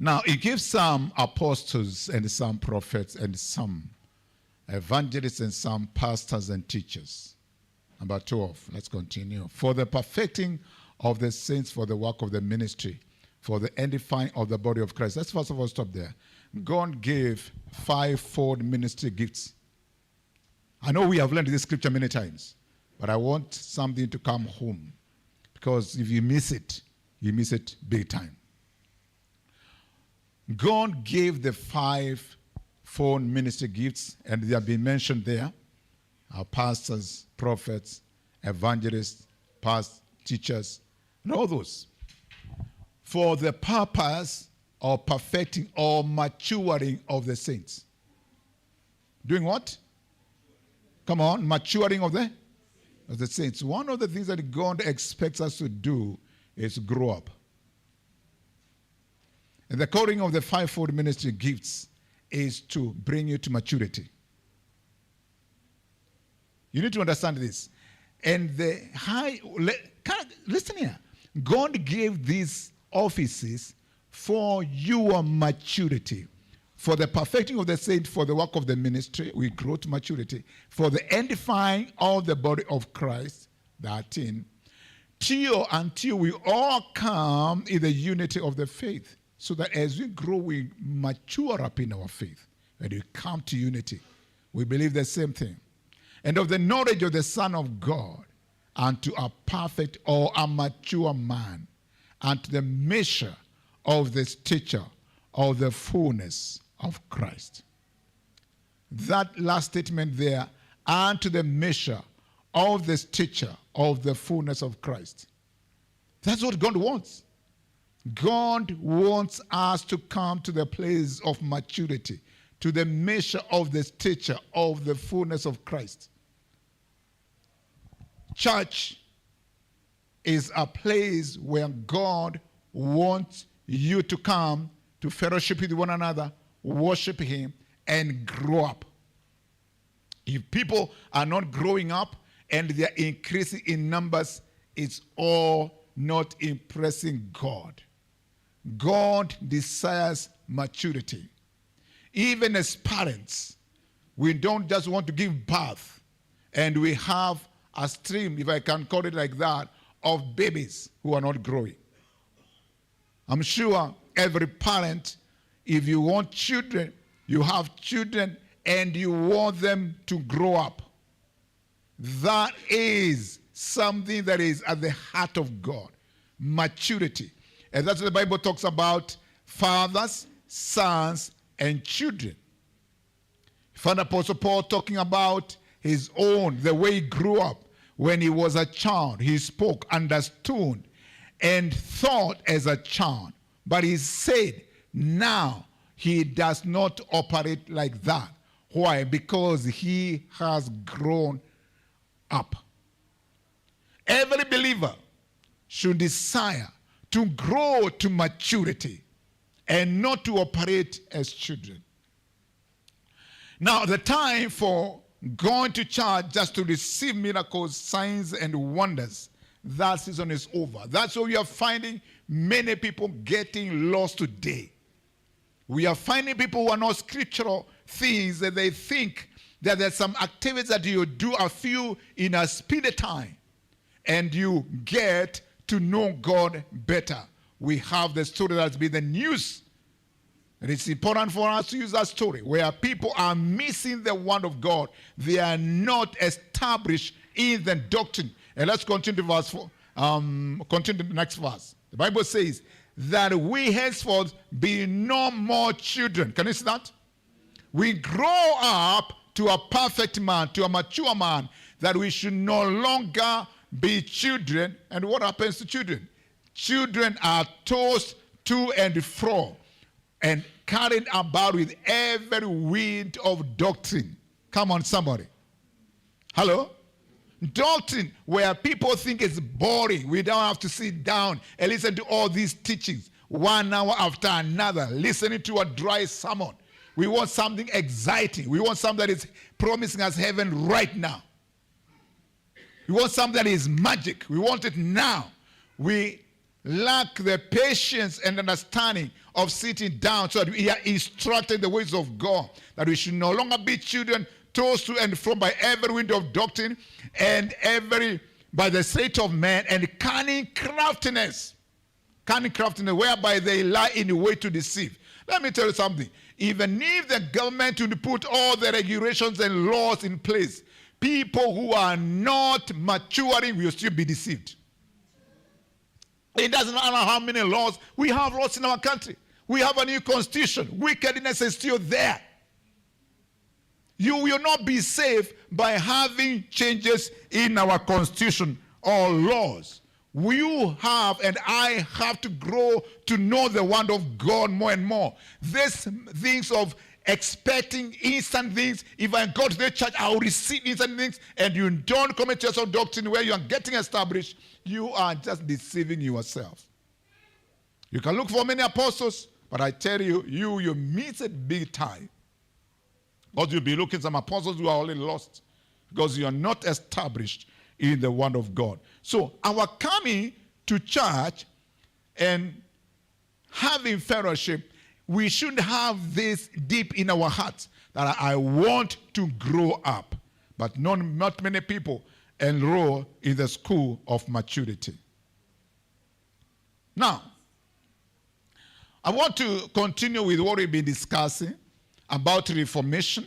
Now, he gives some apostles and some prophets and some evangelists and some pastors and teachers. Number 12, let's continue. For the perfecting of the saints, for the work of the ministry, for the edifying of the body of Christ. Let's first of all stop there. God gave fivefold ministry gifts. I know we have learned this scripture many times, but I want something to come home, because if you miss it big time. God gave the fivefold ministry gifts, and they have been mentioned there. Our pastors, prophets, evangelists, past teachers, and all those. For the purpose of perfecting or maturing of the saints. Doing what? Come on, maturing of the saints. One of the things that God expects us to do is grow up. And the calling of the fivefold ministry gifts is to bring you to maturity. You need to understand this. And listen here. God gave these offices for your maturity. For the perfecting of the saint, for the work of the ministry, we grow to maturity. For the edifying of the body of Christ, 13, until we all come in the unity of the faith. So that as we grow, we mature up in our faith. When we come to unity, we believe the same thing. And of the knowledge of the Son of God, unto a perfect or a mature man, unto the measure of the stature of the fullness of Christ. That last statement there, unto the measure of the stature of the fullness of Christ. That's what God wants. God wants us to come to the place of maturity, to the measure of the stature of the fullness of Christ. Church is a place where God wants you to come to fellowship with one another, worship Him, and grow up. If people are not growing up and they are increasing in numbers, it's all not impressing God. God desires maturity. Even as parents, we don't just want to give birth and we have a stream, if I can call it like that, of babies who are not growing. I'm sure every parent, if you want children, you have children and you want them to grow up. That is something that is at the heart of God. Maturity. And that's what the Bible talks about: fathers, sons, and children. Found Apostle Paul talking about his own, the way he grew up. When he was a child, he spoke, understood, and thought as a child. But he said, now he does not operate like that. Why? Because he has grown up. Every believer should desire to grow to maturity and not to operate as children. Now, the time for going to church just to receive miracles, signs, and wonders, that season is over. That's why we are finding many people getting lost today. We are finding people who are not scriptural things, that they think that there's some activities that you do a few in a speedy time and you get to know God better. We have the story that's been the news. And it's important for us to use that story where people are missing the word of God. They are not established in the doctrine. And let's continue to verse 4. Continue the next verse. The Bible says that we henceforth be no more children. Can you see that? We grow up to a perfect man, to a mature man, that we should no longer be children. And what happens to children? Children are tossed to and fro and carried about with every wind of doctrine. Come on, somebody. Hello? Doctrine where people think it's boring. We don't have to sit down and listen to all these teachings 1 hour after another, listening to a dry sermon. We want something exciting. We want something that is promising us heaven right now. We want something that is magic. We want it now. We lack the patience and understanding of sitting down so that we are instructed in the ways of God, that we should no longer be children tossed to and from by every wind of doctrine and by the sleight of man and cunning craftiness, whereby they lie in the way to deceive. Let me tell you something. Even if the government would put all the regulations and laws in place, people who are not maturing will still be deceived. It doesn't matter how many laws. We have laws in our country. We have a new constitution. Wickedness is still there. You will not be saved by having changes in our constitution or laws. You have and I have to grow to know the word of God more and more. These things of expecting instant things. If I go to the church, I will receive instant things, and you don't commit yourself doctrine where you are getting established, you are just deceiving yourself. You can look for many apostles, but I tell you, you miss it big time. Because you'll be looking at some apostles who are already lost because you are not established in the word of God. So our coming to church and having fellowship, we should have this deep in our hearts that I want to grow up. But not many people enroll in the school of maturity. Now, I want to continue with what we've been discussing about reformation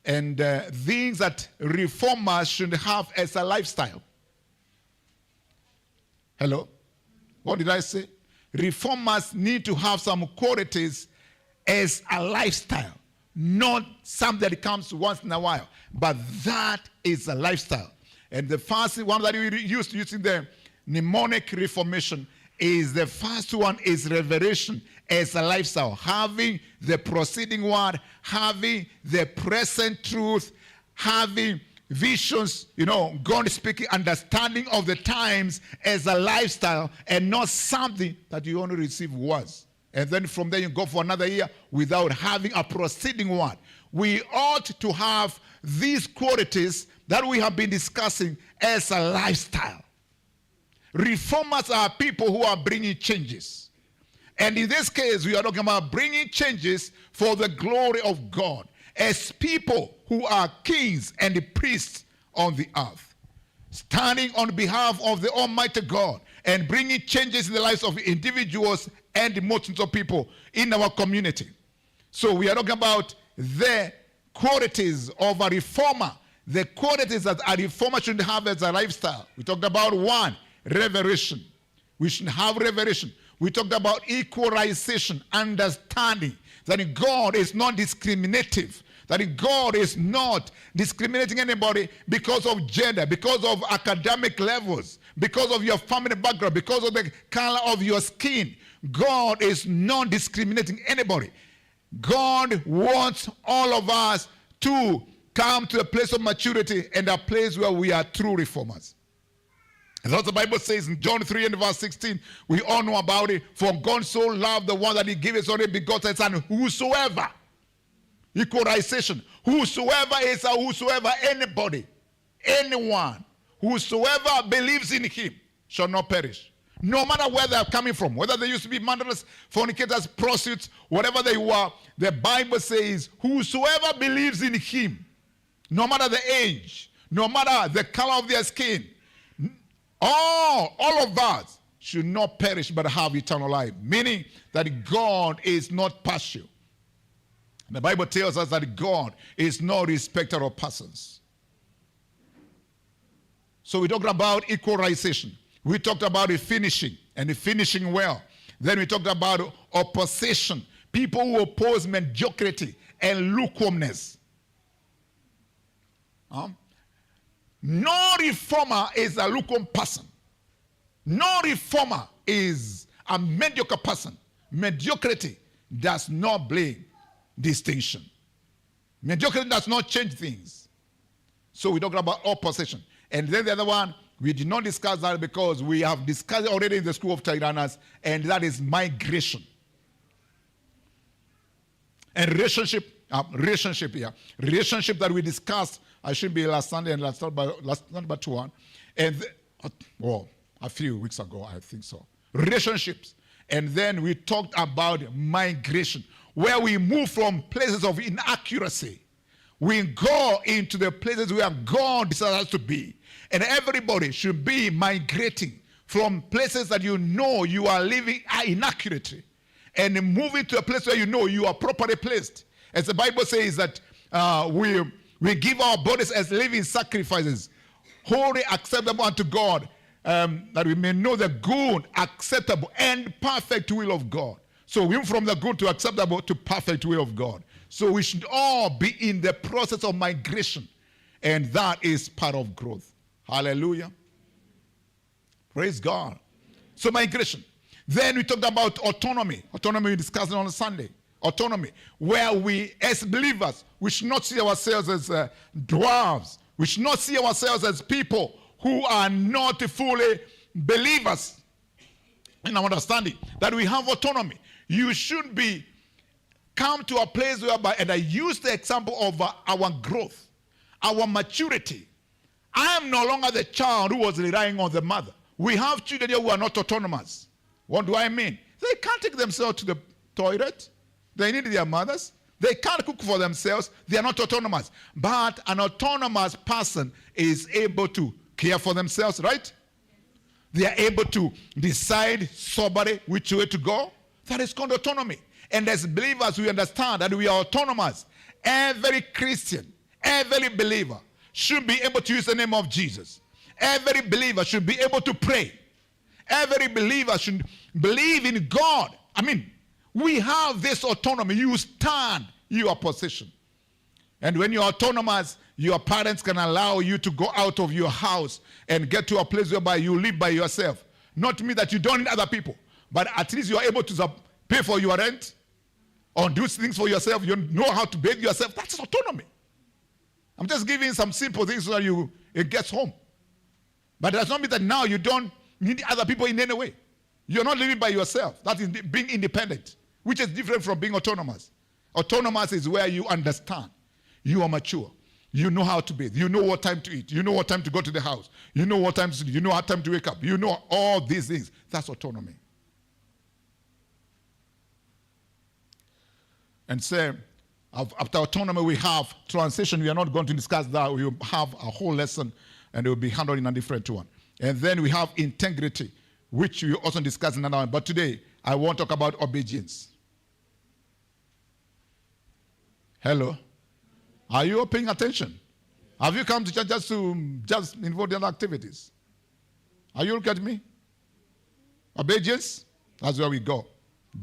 and things that reformers should have as a lifestyle. Hello? What did I say? Reformers need to have some qualities as a lifestyle, not something that comes once in a while, but that is a lifestyle. And the first one that we used using the mnemonic reformation is the first one is revelation as a lifestyle, having the proceeding word, having the present truth, having visions, God speaking, understanding of the times as a lifestyle and not something that you only receive once. And then from there you go for another year without having a proceeding word. We ought to have these qualities that we have been discussing as a lifestyle. Reformers are people who are bringing changes. And in this case, we are talking about bringing changes for the glory of God as people who are kings and priests on the earth, standing on behalf of the Almighty God and bringing changes in the lives of individuals and multitudes of people in our community. So we are talking about the qualities of a reformer, the qualities that a reformer should have as a lifestyle. We talked about one, revelation. We should have revelation. We talked about equalization, understanding that God is not discriminative, that God is not discriminating anybody because of gender, because of academic levels, because of your family background, because of the color of your skin. God is not discriminating anybody. God wants all of us to come to a place of maturity and a place where we are true reformers. And that's what the Bible says in John 3 and verse 16. We all know about it. For God so loved the one that he gave his only begotten Son, whosoever, equalization, whosoever is a whosoever, anybody, anyone, whosoever believes in him shall not perish. No matter where they are coming from, whether they used to be murderers, fornicators, prostitutes, whatever they were, the Bible says, whosoever believes in him, no matter the age, no matter the color of their skin, all of us should not perish but have eternal life. Meaning that God is not partial. The Bible tells us that God is no respecter of persons. So we talked about equalization. We talked about the finishing and the finishing well. Then we talked about opposition. People who oppose mediocrity and lukewarmness. No reformer is a lukewarm person. No reformer is a mediocre person. Mediocrity does not bring distinction. Mediocrity does not change things. So we talked about opposition. And then the other one, we did not discuss that because we have discussed it already in the school of Tyrannus, and that is migration. And relationship that we discussed, I should be last Sunday and last number 2 one, and a few weeks ago, I think so. relationships. And then we talked about migration, where we move from places of inaccuracy. We go into the places where God desires us to be. And everybody should be migrating from places that you know you are living inaccurately and moving to a place where you know you are properly placed. As the Bible says that we give our bodies as living sacrifices, holy, acceptable unto God, that we may know the good, acceptable, and perfect will of God. So we move from the good to acceptable to perfect will of God. So we should all be in the process of migration. And that is part of growth. Hallelujah. Praise God. So migration. Then we talked about autonomy. Autonomy we discussed on Sunday. Autonomy. Where we, as believers, we should not see ourselves as dwarves. We should not see ourselves as people who are not fully believers in our understanding. That we have autonomy. You should be come to a place whereby, and I use the example of our growth, our maturity. I am no longer the child who was relying on the mother. We have children here who are not autonomous. What do I mean? They can't take themselves to the toilet. They need their mothers. They can't cook for themselves. They are not autonomous. But an autonomous person is able to care for themselves, right? They are able to decide soberly which way to go. That is called autonomy. And as believers, we understand that we are autonomous. Every Christian, every believer should be able to use the name of Jesus. Every believer should be able to pray. Every believer should believe in God. I mean, we have this autonomy. You stand your position. And when you're autonomous, your parents can allow you to go out of your house and get to a place whereby you live by yourself. Not to mean that you don't need other people, but at least you are able to pay for your rent or do things for yourself. You know how to bathe yourself. That's autonomy. I'm just giving some simple things so that it gets home. But it does not mean that now you don't need other people in any way. You're not living by yourself. That is being independent, which is different from being autonomous. Autonomous is where you understand. You are mature. You know how to bathe. You know what time to eat. You know what time to go to the house. You know what time to sleep. You know what time to wake up. You know all these things. That's autonomy. And say, after autonomy, we have transition. We are not going to discuss that. We will have a whole lesson, and it will be handled in a different one. And then we have integrity, which we also discuss in another one. But today, I want to talk about obedience. Hello? Are you all paying attention? Have you come to church just involved in activities? Are you looking at me? Obedience? That's where we go.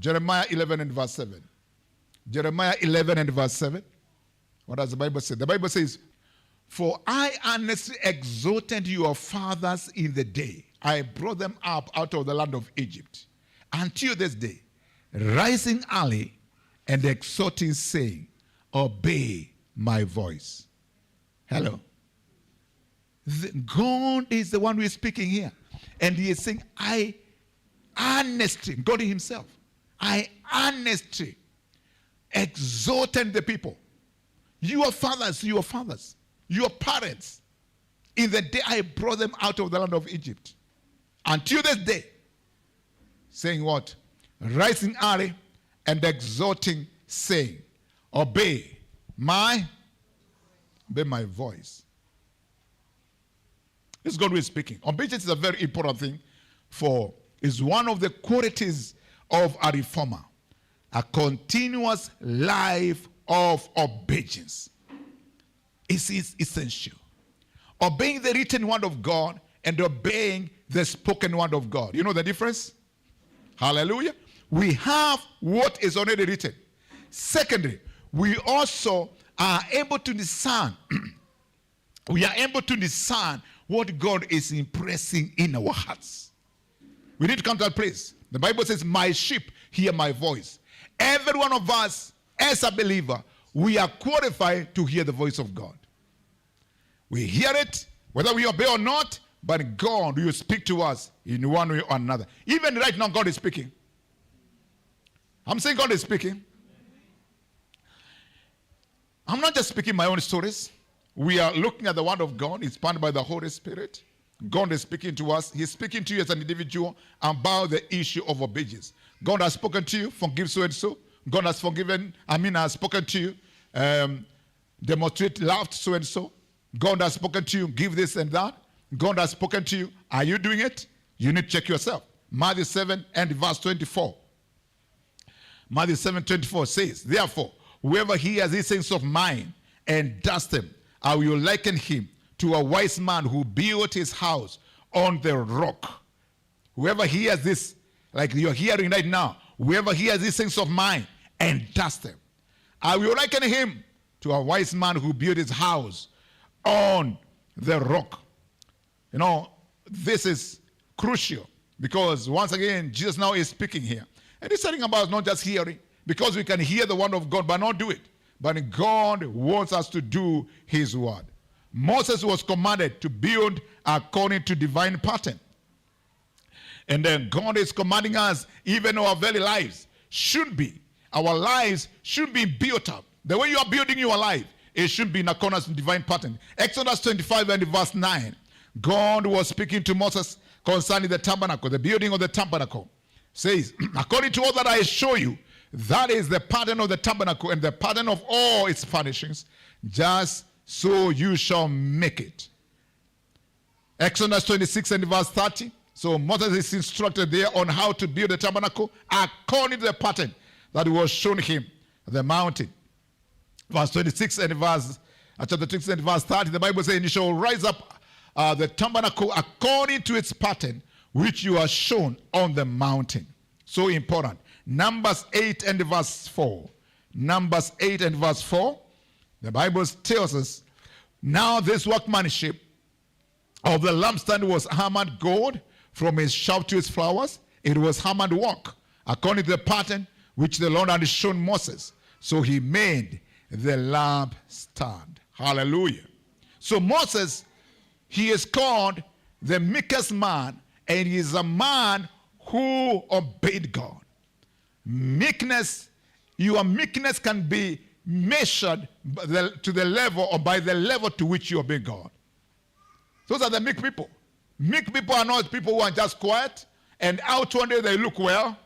Jeremiah 11 and verse 7. Jeremiah 11 and verse 7. What does the Bible say? The Bible says, "For I earnestly exhorted your fathers in the day I brought them up out of the land of Egypt, until this day, rising early and exhorting, saying, obey my voice." Hello. God is the one who is speaking here. And he is saying, I earnestly, God himself, I earnestly exhorted the people. Your fathers, your parents, in the day I brought them out of the land of Egypt, until this day, saying what? Rising early and exhorting, saying, obey my voice. This is God who is speaking. Obedience is a very important thing is one of the qualities of a reformer. A continuous life of obedience. It is essential. Obeying the written word of God and obeying the spoken word of God. You know the difference? Hallelujah. We have what is already written. Secondly, we also are able to discern. We are able to discern what God is impressing in our hearts. We need to come to that place. The Bible says, my sheep hear my voice. Every one of us, as a believer, we are qualified to hear the voice of God. We hear it, whether we obey or not, but God will speak to us in one way or another. Even right now, God is speaking. I'm saying God is speaking. I'm not just speaking my own stories. We are looking at the word of God, inspired by the Holy Spirit. God is speaking to us. He's speaking to you as an individual about the issue of obedience. God has spoken to you, forgive so and so. God has has spoken to you, demonstrate love so and so. God has spoken to you, give this and that. God has spoken to you. Are you doing it? You need to check yourself. Matthew 7 and verse 24. Matthew 7:24 says, therefore, whoever hears these things of mine and does them, I will liken him to a wise man who built his house on the rock. Whoever hears this, like you're hearing right now, whoever hears these things of mine and does them, I will liken him to a wise man who built his house on the rock. You know, this is crucial because once again, Jesus now is speaking here. And he's talking about not just hearing, because we can hear the word of God but not do it. But God wants us to do his word. Moses was commanded to build according to divine pattern. And then God is commanding us, even our very lives should be. Our lives should be built up. The way you are building your life, it should be in accordance with divine pattern. Exodus 25 and verse 9. God was speaking to Moses concerning the tabernacle, the building of the tabernacle. Says, according to all that I show you, that is the pattern of the tabernacle and the pattern of all its furnishings, just so you shall make it. Exodus 26 and verse 30. So Moses is instructed there on how to build the tabernacle according to the pattern that was shown him at the mountain. Verse 26 and verse, chapter 26 and verse 30, the Bible says, you shall rise up the tabernacle according to its pattern, which you are shown on the mountain. So important. Numbers 8 and verse 4. Numbers 8 and verse 4. The Bible tells us, now this workmanship of the lampstand was hammered gold from its shaft to its flowers. It was hammered work according to the pattern which the Lord had shown Moses. So he made the lampstand. Hallelujah. So Moses, he is called the meekest man, and he is a man who obeyed God. Meekness, your meekness can be measured to the level or by the level to which you obey God. Those are the meek people. Meek people are not people who are just quiet and outwardly they look well.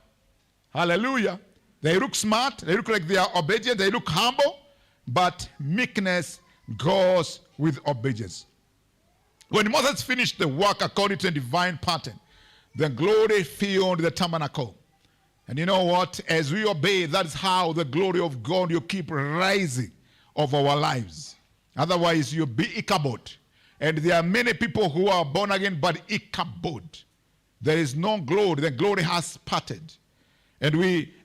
Hallelujah. They look smart. They look like they are obedient. They look humble. But meekness goes with obedience. When Moses finished the work according to a divine pattern, the glory filled the tabernacle. And you know what? As we obey, that's how the glory of God will keep rising over our lives. Otherwise, you'll be Ichabod. And there are many people who are born again, but Ichabod. There is no glory. The glory has parted. And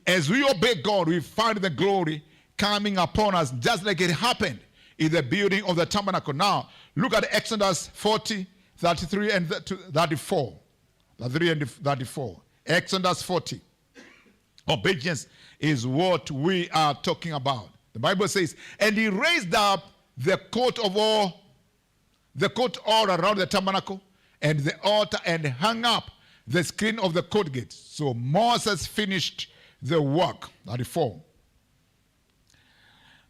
as we obey God, we find the glory coming upon us, just like it happened in the building of the tabernacle. Now, look at Exodus 40, 33 and 34. 33 and 34. Exodus 40. Obedience is what we are talking about. The Bible says, and he raised up the coat all around the tabernacle and the altar and hung up the screen of the court gate. So Moses finished the work. 34.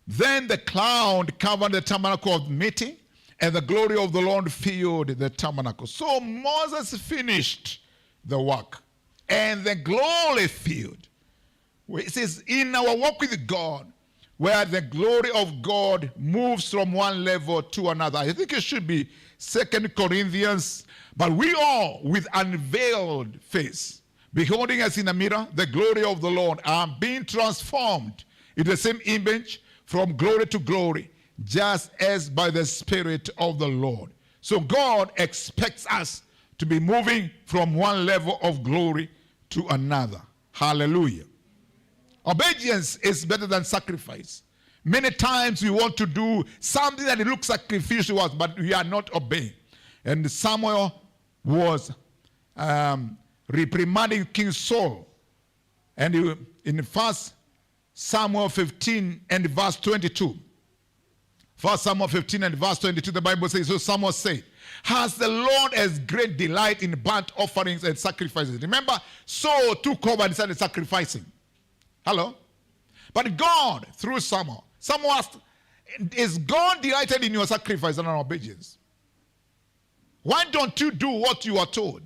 Then the cloud covered the tabernacle of meeting, and the glory of the Lord filled the tabernacle. So Moses finished the work, and the glory filled. It says, in our walk with God, where the glory of God moves from one level to another. I think it should be 2 Corinthians. But we all, with unveiled face, beholding as in a mirror the glory of the Lord, are being transformed in the same image from glory to glory, just as by the Spirit of the Lord. So God expects us to be moving from one level of glory to another. Hallelujah. Obedience is better than sacrifice. Many times we want to do something that it looks sacrificial to us, but we are not obeying. And Samuel was reprimanding King Saul. And in 1 Samuel 15 and verse 22. 1 Samuel 15 and verse 22, the Bible says, so Samuel said, has the Lord as great delight in burnt offerings and sacrifices? Remember, Saul took over and started sacrificing. Hello? But God, through Samuel asked, is God delighted in your sacrifice and obedience? Why don't you do what you are told?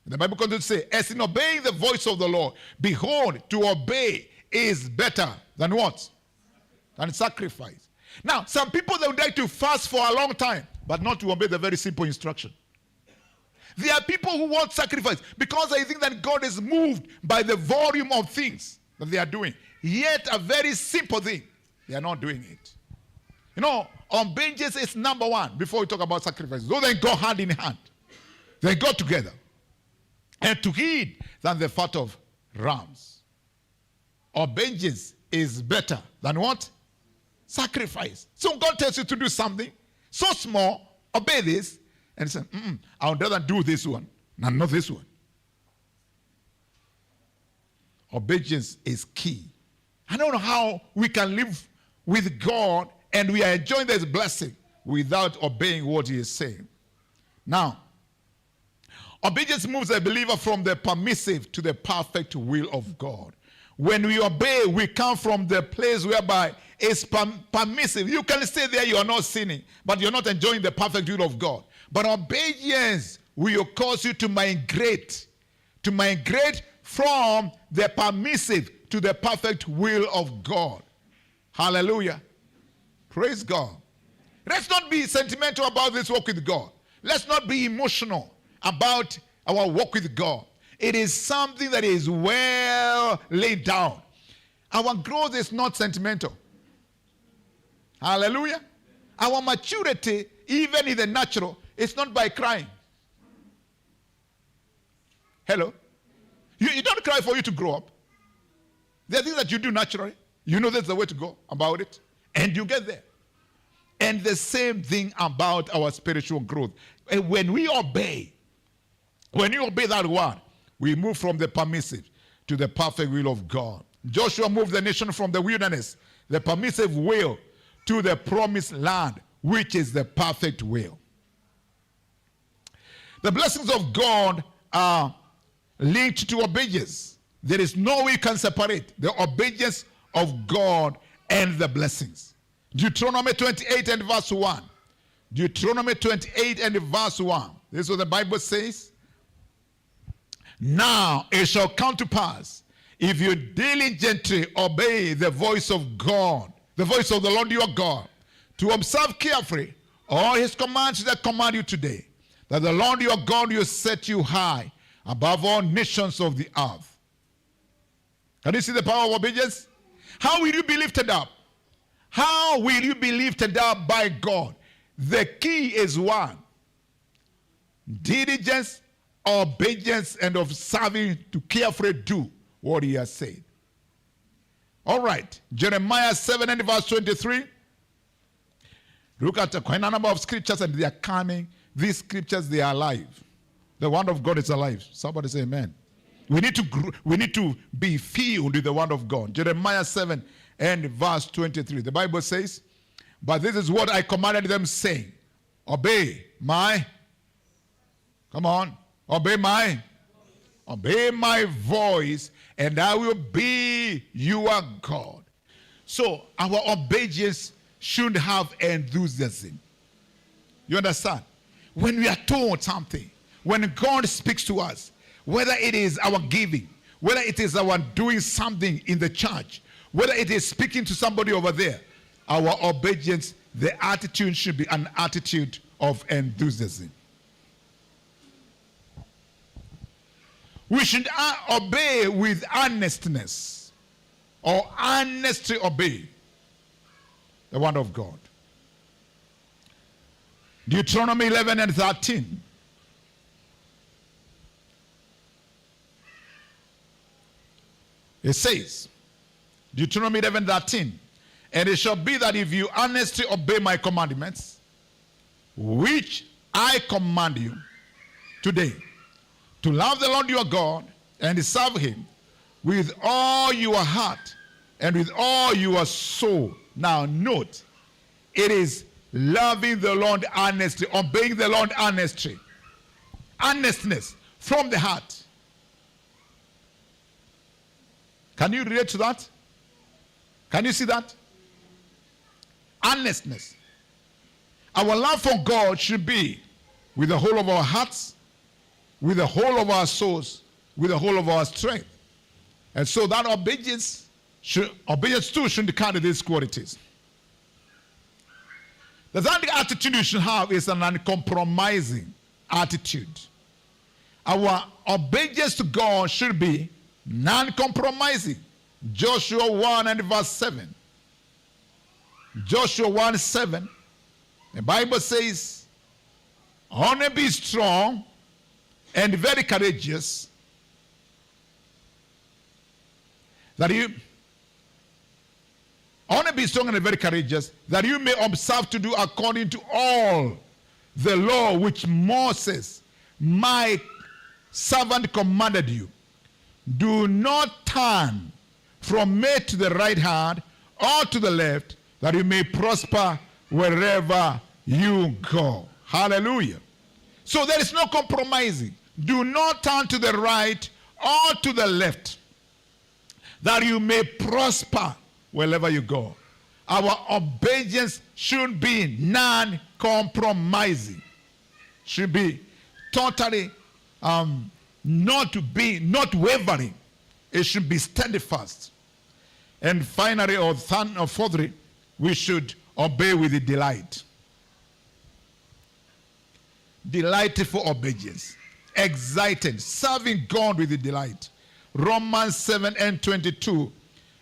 The Bible continues to say, as in obeying the voice of the Lord, behold, to obey is better than what? Than sacrifice. Now, some people, they would like to fast for a long time, but not to obey the very simple instruction. There are people who want sacrifice because they think that God is moved by the volume of things that they are doing. Yet a very simple thing, they are not doing it. You know, obedience is number one before we talk about sacrifice. Those they go hand in hand. They go together. And to heed than the fat of rams. Obedience is better than what? Sacrifice. So God tells you to do something so small, obey this, and say, I would rather do this one, and not this one. Obedience is key. I don't know how we can live with God and we are enjoying this blessing without obeying what he is saying. Now, obedience moves a believer from the permissive to the perfect will of God. When we obey, we come from the place whereby it's permissive. You can stay there, you are not sinning, but you're not enjoying the perfect will of God. But obedience will cause you to migrate from the permissive to the perfect will of God. Hallelujah. Praise God. Let's not be sentimental about this walk with God. Let's not be emotional about our walk with God. It is something that is well laid down. Our growth is not sentimental. Hallelujah. Our maturity, even in the natural, is not by crying. Hello? You don't cry for you to grow up. There are things that you do naturally. You know that's the way to go about it. And you get there. And the same thing about our spiritual growth. And when we obey that word, we move from the permissive to the perfect will of God. Joshua moved the nation from the wilderness, the permissive will, to the promised land, which is the perfect will. The blessings of God are linked to obedience. There is no way you can separate the obedience of God and the blessings. Deuteronomy 28 and verse 1. Deuteronomy 28 and verse 1. This is what the Bible says. Now it shall come to pass, if you diligently obey the voice of God, the voice of the Lord your God, to observe carefully all his commands that command you today, that the Lord your God will set you high above all nations of the earth. Can you see the power of obedience? How will you be lifted up? How will you be lifted up by God? The key is one: diligence, obedience, and of serving to carefully do what he has said. All right, Jeremiah 7 and verse 23. Look at quite a number of scriptures, and they are coming. These scriptures, they are alive. The word of God is alive. Somebody say amen. We need to be filled with the word of God. Jeremiah 7 and verse 23. The Bible says, but this is what I commanded them, saying, obey my voice, and I will be your God. So our obedience should have enthusiasm. You understand? When we are told something, when God speaks to us, whether it is our giving, whether it is our doing something in the church, whether it is speaking to somebody over there, our obedience, the attitude should be an attitude of enthusiasm. We should obey with earnestness, or earnestly obey the word of God. Deuteronomy 11 and 13. It says, Deuteronomy 11:13, and it shall be that if you earnestly obey my commandments, which I command you today, to love the Lord your God and serve him with all your heart and with all your soul. Now note, it is loving the Lord earnestly, obeying the Lord earnestly. Earnestness from the heart. Can you relate to that? Can you see that? Earnestness. Our love for God should be with the whole of our hearts, with the whole of our souls, with the whole of our strength. And so that obedience too should carry these qualities. The third attitude you should have is an uncompromising attitude. Our obedience to God should be non-compromising. Joshua 1 and verse 7. Joshua 1:7. The Bible says, only be strong and very courageous, that you only be strong and very courageous, that you may observe to do according to all the law which Moses, my servant, commanded you. Do not turn from me to the right hand or to the left, that you may prosper wherever you go. Hallelujah. So there is no compromising. Do not turn to the right or to the left, that you may prosper wherever you go. Our obedience should be non-compromising. Should be totally not wavering. It should be steadfast. And finally, or fourthly, we should obey with the delight. Delightful obedience. Excited. Serving God with the delight. Romans 7 and 22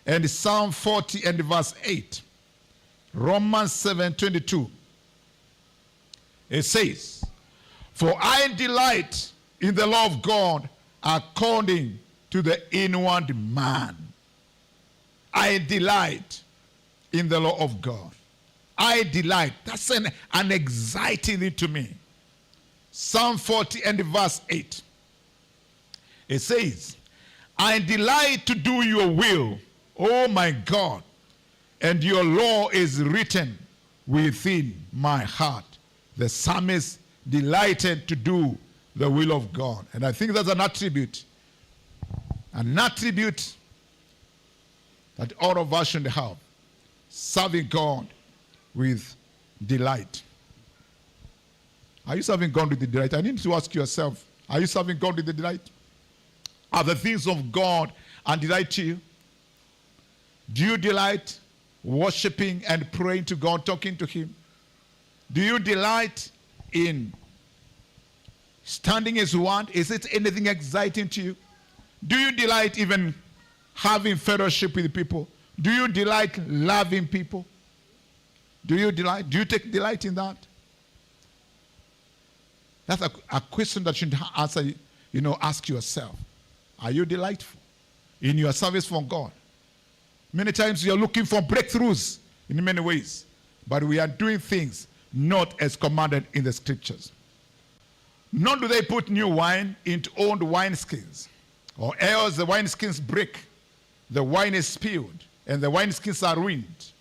and Psalm 40 and verse 8. Romans 7:22. It says, for I delight in the law of God according to the inward man. I delight in the law of God. I delight. That's an exciting thing to me. Psalm 40 and verse 8. It says, I delight to do your will, O my God, and your law is written within my heart. The psalmist delighted to do the will of God. And I think that's an attribute that all of us should have. Serving God with delight. Are you serving God with the delight? I need to ask yourself, are you serving God with the delight? Are the things of God and delight to you? Do you delight worshiping and praying to God, talking to Him? Do you delight in standing His word? Is it anything exciting to you? Do you delight even having fellowship with people? Do you delight loving people? Do you delight? Do you take delight in that? That's a question that you should answer, ask yourself. Are you delightful in your service for God? Many times you're looking for breakthroughs in many ways, but we are doing things not as commanded in the scriptures. Nor do they put new wine into old wineskins, or else the wineskins break, the wine is spilled, and the wineskins are ruined.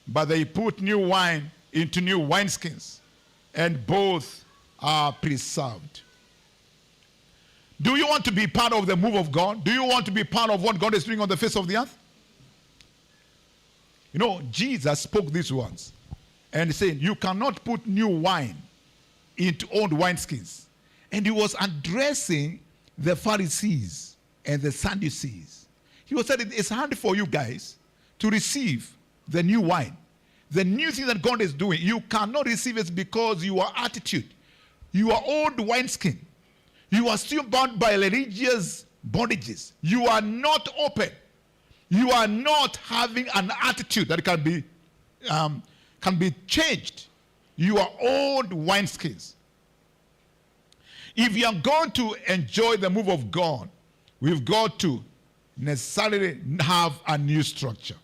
But they put new wine into new wineskins, and both are preserved. Do you want to be part of the move of God? Do you want to be part of what God is doing on the face of the earth? Jesus spoke these words and he said, you cannot put new wine into old wineskins. And he was addressing the Pharisees and the Sadducees. He was saying, it's hard for you guys to receive the new wine. The new thing that God is doing, you cannot receive it because your attitude, your old wineskin, you are still bound by religious bondages. You are not open. You are not having an attitude that can be changed. You are old wineskins. If you are going to enjoy the move of God, we've got to necessarily have a new structure.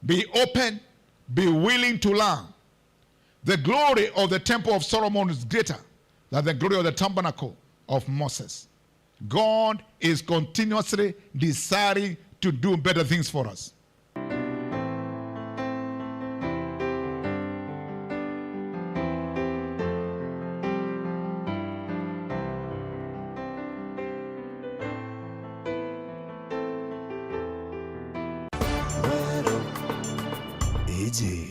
Be open, be willing to learn. The glory of the temple of Solomon is greater than the glory of the tabernacle of Moses. God is continuously desiring to do better things for us.